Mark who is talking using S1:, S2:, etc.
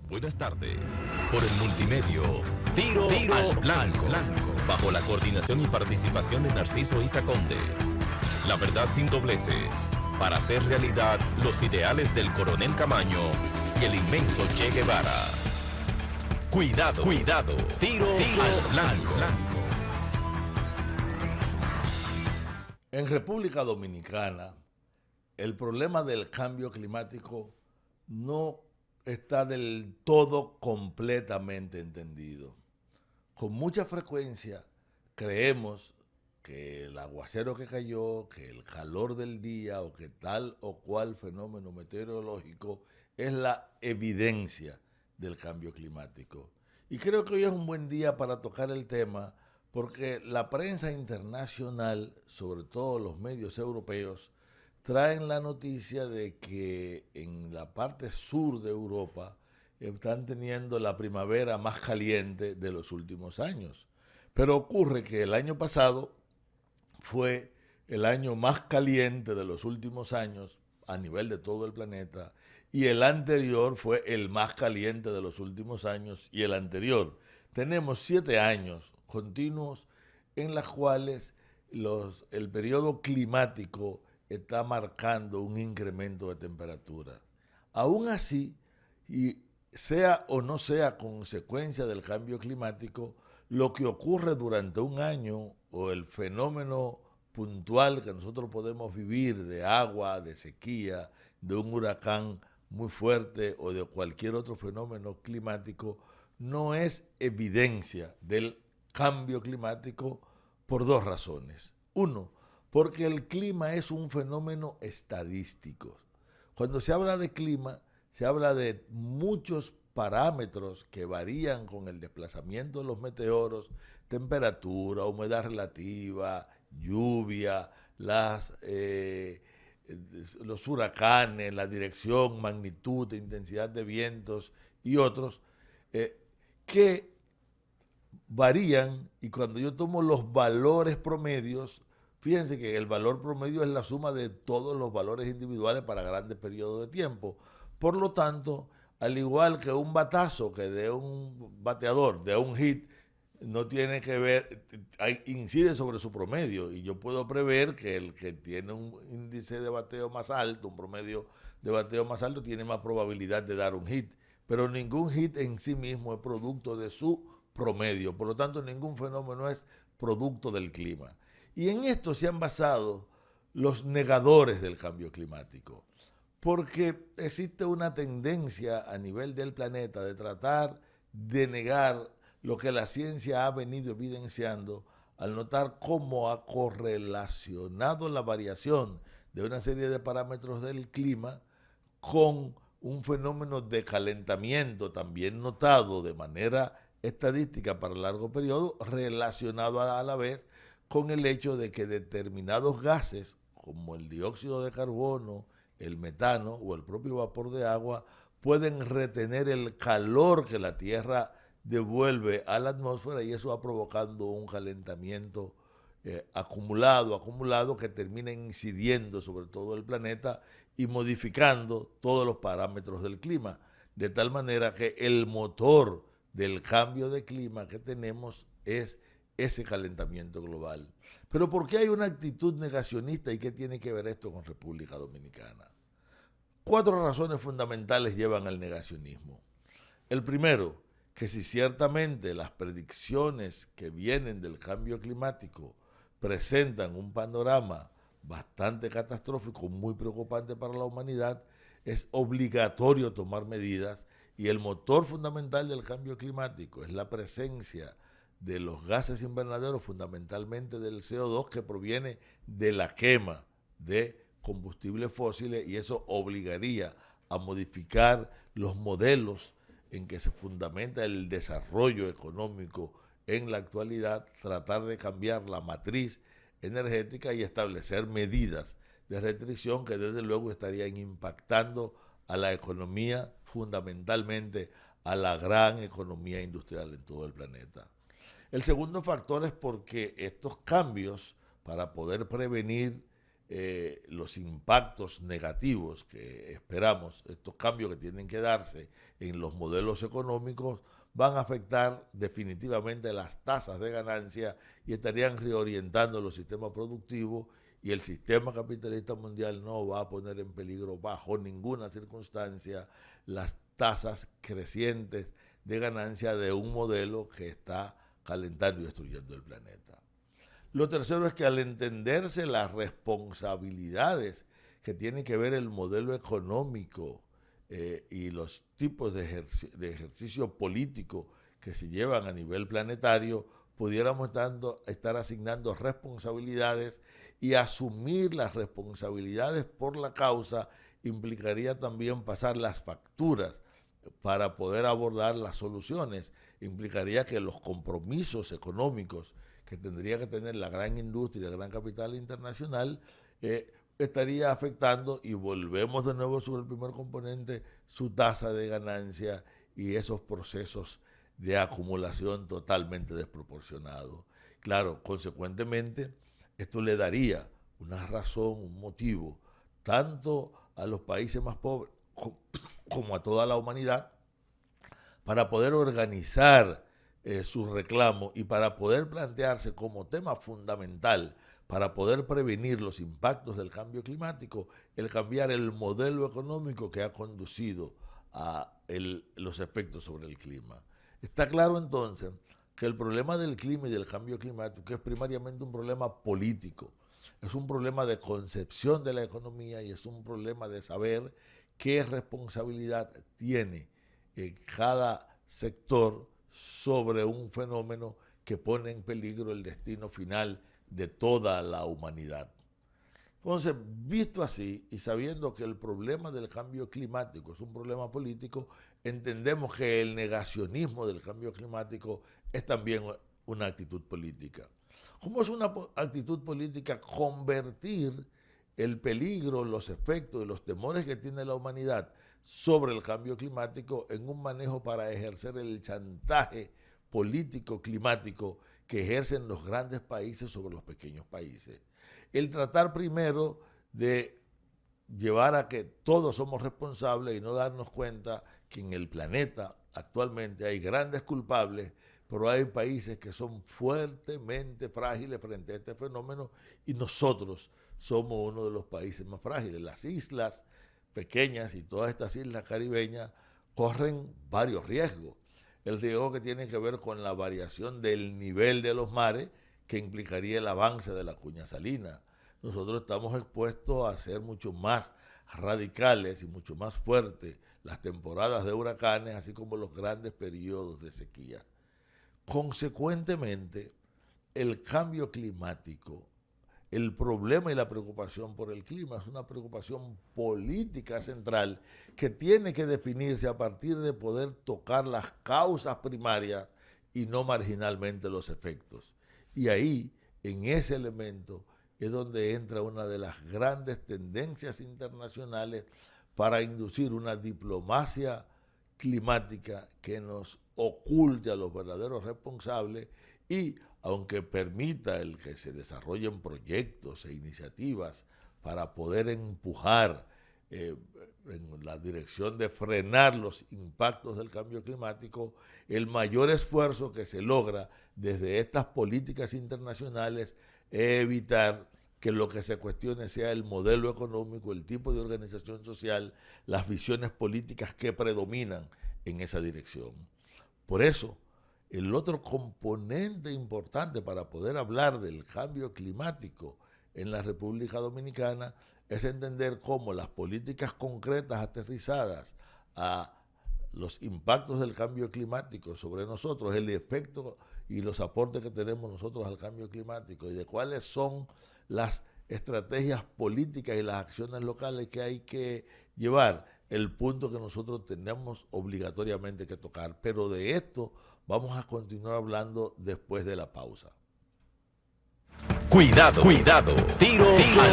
S1: Buenas tardes. Por el multimedio, Tiro al Blanco. Bajo la coordinación y participación de Narciso Isa Conde. La verdad sin dobleces. Para hacer realidad los ideales del Coronel Camaño y el inmenso Che Guevara. Cuidado, cuidado. Tiro al Blanco.
S2: En República Dominicana, el problema del cambio climático no está del todo completamente entendido. Con mucha frecuencia creemos que el aguacero que cayó, que el calor del día o que tal o cual fenómeno meteorológico es la evidencia del cambio climático. Y creo que hoy es un buen día para tocar el tema porque la prensa internacional, sobre todo los medios europeos, traen la noticia de que en la parte sur de Europa están teniendo la primavera más caliente de los últimos años. Pero ocurre que el año pasado fue el año más caliente de los últimos años a nivel de todo el planeta y el anterior fue el más caliente de los últimos años y el anterior. Tenemos 7 años continuos en los cuales el periodo climático está marcando un incremento de temperatura. Aún así, y sea o no sea consecuencia del cambio climático, lo que ocurre durante un año o el fenómeno puntual que nosotros podemos vivir de agua, de sequía, de un huracán muy fuerte o de cualquier otro fenómeno climático, no es evidencia del cambio climático por 2 razones. Uno, porque el clima es un fenómeno estadístico. Cuando se habla de clima, se habla de muchos parámetros que varían con el desplazamiento de los meteoros, temperatura, humedad relativa, lluvia, los huracanes, la dirección, magnitud, intensidad de vientos y otros, que varían, y cuando yo tomo los valores promedios, fíjense que el valor promedio es la suma de todos los valores individuales para grandes periodos de tiempo. Por lo tanto, al igual que un batazo que de un bateador, de un hit, no tiene que ver, incide sobre su promedio. Y yo puedo prever que el que tiene un índice de bateo más alto, un promedio de bateo más alto, tiene más probabilidad de dar un hit. Pero ningún hit en sí mismo es producto de su promedio. Por lo tanto, ningún fenómeno es producto del clima. Y en esto se han basado los negadores del cambio climático, porque existe una tendencia a nivel del planeta de tratar de negar lo que la ciencia ha venido evidenciando al notar cómo ha correlacionado la variación de una serie de parámetros del clima con un fenómeno de calentamiento también notado de manera estadística para largo periodo, relacionado a la vez con el hecho de que determinados gases, como el dióxido de carbono, el metano o el propio vapor de agua, pueden retener el calor que la Tierra devuelve a la atmósfera y eso va provocando un calentamiento acumulado que termina incidiendo sobre todo el planeta y modificando todos los parámetros del clima, de tal manera que el motor del cambio de clima que tenemos es ese calentamiento global. Pero ¿por qué hay una actitud negacionista y qué tiene que ver esto con República Dominicana? 4 razones fundamentales llevan al negacionismo. El primero, que si ciertamente las predicciones que vienen del cambio climático presentan un panorama bastante catastrófico, muy preocupante para la humanidad, es obligatorio tomar medidas y el motor fundamental del cambio climático es la presencia de los gases invernaderos, fundamentalmente del CO2 que proviene de la quema de combustibles fósiles, y eso obligaría a modificar los modelos en que se fundamenta el desarrollo económico en la actualidad, tratar de cambiar la matriz energética y establecer medidas de restricción que desde luego estarían impactando a la economía, fundamentalmente a la gran economía industrial en todo el planeta. El segundo factor es porque estos cambios, para poder prevenir los impactos negativos que esperamos, estos cambios que tienen que darse en los modelos económicos, van a afectar definitivamente las tasas de ganancia y estarían reorientando los sistemas productivos, y el sistema capitalista mundial no va a poner en peligro bajo ninguna circunstancia las tasas crecientes de ganancia de un modelo que está calentando y destruyendo el planeta. Lo tercero es que al entenderse las responsabilidades que tiene que ver el modelo económico y los tipos de ejercicio político que se llevan a nivel planetario, pudiéramos estar asignando responsabilidades, y asumir las responsabilidades por la causa implicaría también pasar las facturas para poder abordar las soluciones. Implicaría que los compromisos económicos que tendría que tener la gran industria, el gran capital internacional, estaría afectando, y volvemos de nuevo sobre el primer componente, su tasa de ganancia y esos procesos de acumulación totalmente desproporcionados. Claro, consecuentemente, esto le daría una razón, un motivo, tanto a los países más pobres como a toda la humanidad, para poder organizar sus reclamos y para poder plantearse como tema fundamental para poder prevenir los impactos del cambio climático, el cambiar el modelo económico que ha conducido a los efectos sobre el clima. Está claro entonces que el problema del clima y del cambio climático es primariamente un problema político, es un problema de concepción de la economía y es un problema de saber qué responsabilidad tiene cada sector sobre un fenómeno que pone en peligro el destino final de toda la humanidad. Entonces, visto así y sabiendo que el problema del cambio climático es un problema político, entendemos que el negacionismo del cambio climático es también una actitud política. ¿Cómo es una actitud política convertir el peligro, los efectos y los temores que tiene la humanidad sobre el cambio climático en un manejo para ejercer el chantaje político climático que ejercen los grandes países sobre los pequeños países? El tratar primero de llevar a que todos somos responsables y no darnos cuenta que en el planeta actualmente hay grandes culpables, pero hay países que son fuertemente frágiles frente a este fenómeno, y nosotros somos uno de los países más frágiles. Las islas pequeñas y todas estas islas caribeñas corren varios riesgos. El riesgo que tiene que ver con la variación del nivel de los mares, que implicaría el avance de la cuña salina. Nosotros estamos expuestos a ser mucho más radicales y mucho más fuertes las temporadas de huracanes, así como los grandes periodos de sequía. Consecuentemente, el cambio climático, el problema y la preocupación por el clima es una preocupación política central que tiene que definirse a partir de poder tocar las causas primarias y no marginalmente los efectos. Y ahí, en ese elemento, es donde entra una de las grandes tendencias internacionales para inducir una diplomacia climática que nos oculte a los verdaderos responsables y, aunque permita el que se desarrollen proyectos e iniciativas para poder empujar en la dirección de frenar los impactos del cambio climático, el mayor esfuerzo que se logra desde estas políticas internacionales es evitar que lo que se cuestione sea el modelo económico, el tipo de organización social, las visiones políticas que predominan en esa dirección. Por eso, el otro componente importante para poder hablar del cambio climático en la República Dominicana es entender cómo las políticas concretas aterrizadas a los impactos del cambio climático sobre nosotros, el efecto y los aportes que tenemos nosotros al cambio climático y de cuáles son las estrategias políticas y las acciones locales que hay que llevar, el punto que nosotros tenemos obligatoriamente que tocar. Pero de esto vamos a continuar hablando después de la pausa.
S1: Cuidado, cuidado. Tiro